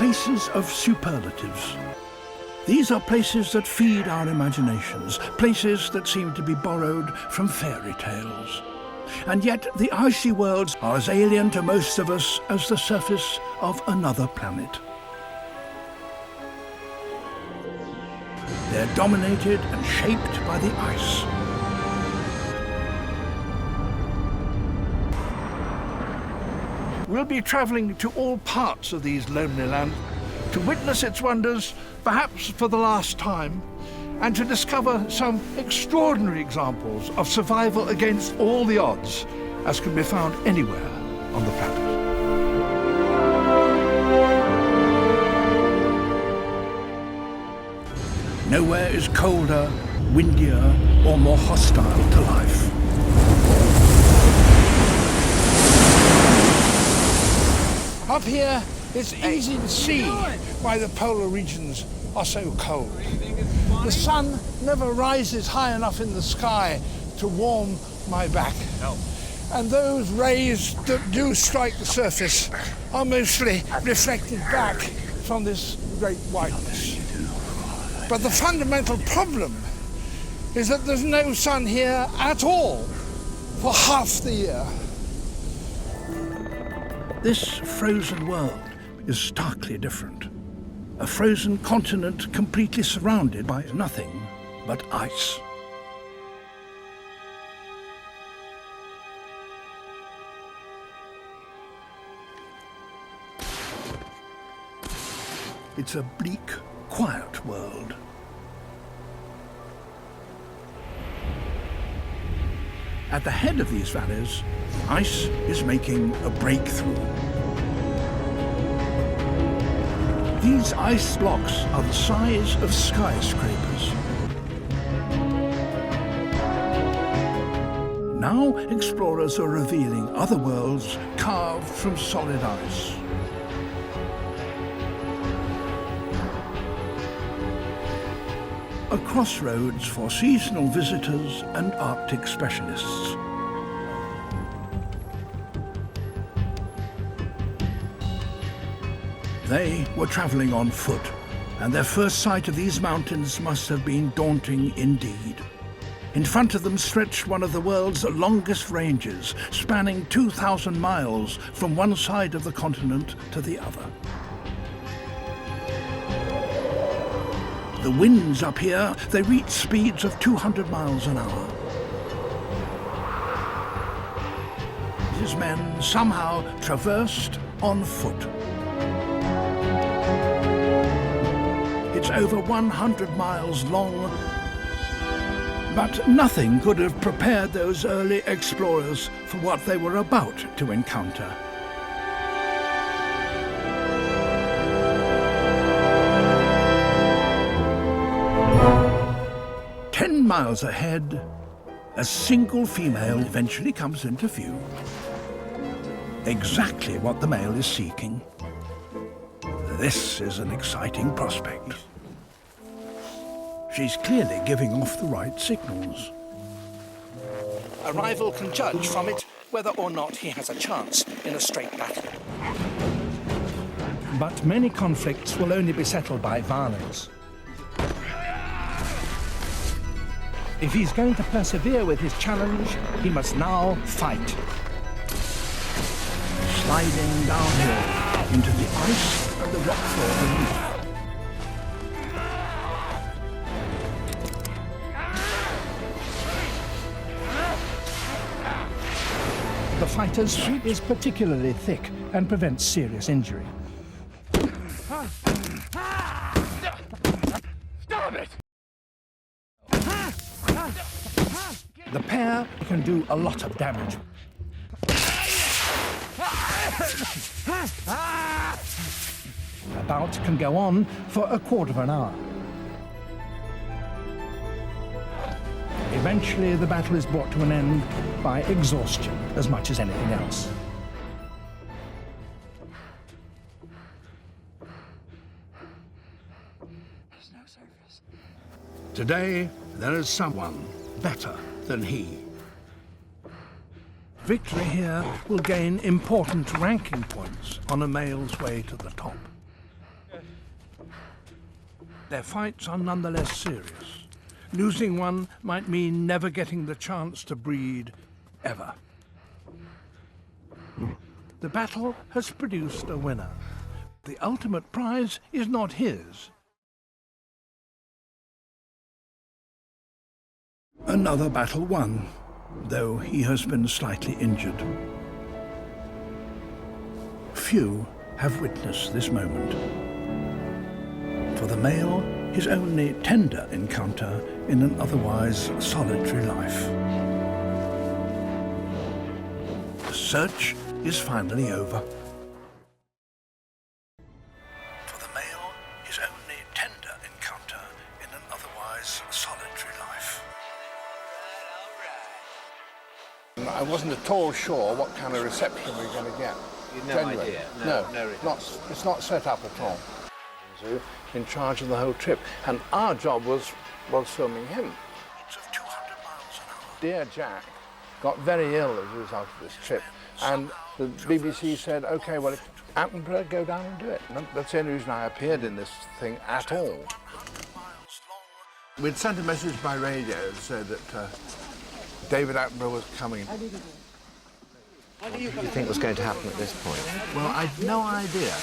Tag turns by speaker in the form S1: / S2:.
S1: places of superlatives. These are places that feed our imaginations, places that seem to be borrowed from fairy tales. And yet the icy worlds are as alien to most of us as the surface of another planet. They're dominated and shaped by the ice. We'll be travelling to all parts of these lonely lands to witness its wonders, perhaps for the last time, and to discover some extraordinary examples of survival against all the odds, as can be found anywhere on the planet. Nowhere is colder, windier, or more hostile to life. Up here, it's easy to see why the polar regions are so cold. The sun never rises high enough in the sky to warm my back. And those rays that do strike the surface are mostly reflected back from this great whiteness. But the fundamental problem is that there's no sun here at all for half the year. This frozen world is starkly different. A frozen continent completely surrounded by nothing but ice. It's a bleak, quiet world. At the head of these valleys, ice is making a breakthrough. These ice blocks are the size of skyscrapers. Now explorers are revealing other worlds carved from solid ice. A crossroads for seasonal visitors and Arctic specialists. They were travelling on foot, and their first sight of these mountains must have been daunting indeed. In front of them stretched one of the world's longest ranges, spanning 2,000 miles from one side of the continent to the other. The winds up here, they reach speeds of 200 miles an hour. These men somehow traversed on foot. It's over 100 miles long, but nothing could have prepared those early explorers for what they were about to encounter. Miles ahead, a single female eventually comes into view. Exactly what the male is seeking. This is an exciting prospect. She's clearly giving off the right signals. A rival can judge from it whether or not he has a chance in a straight battle. But many conflicts will only be settled by violence. If he's going to persevere with his challenge, he must now fight. Sliding downhill into the ice and the rockfall beneath. The fighter's suit is particularly thick and prevents serious injury. Stop it! The pair can do a lot of damage. A bout can go on for a quarter of an hour. Eventually, the battle is brought to an end by exhaustion as much as anything else. There's no surface. Today, there is someone better than he. Victory here will gain important ranking points on a male's way to the top. their fights are nonetheless serious. Losing one might mean never getting the chance to breed ever. The battle has produced a winner. The ultimate prize is not his. Another battle won, though he has been slightly injured. Few have witnessed this moment. For the male, his only tender encounter in an otherwise solitary life. The search is finally over. For the male, his only tender encounter in an otherwise solitary life. I wasn't at all sure what kind of reception we were going to get.
S2: You've no idea? No,
S1: it's not set up at all. In charge of the whole trip, and our job was filming him. Of 200 miles an hour. Dear Jack got very ill as a result of this trip, and the BBC said, "Okay, well, if Attenborough, go down and do it." And that's the only reason I appeared in this thing at all. We'd sent a message by radio to say that David Attenborough was coming.
S2: What do you think was going to happen at this point?
S1: Well, I'd no idea.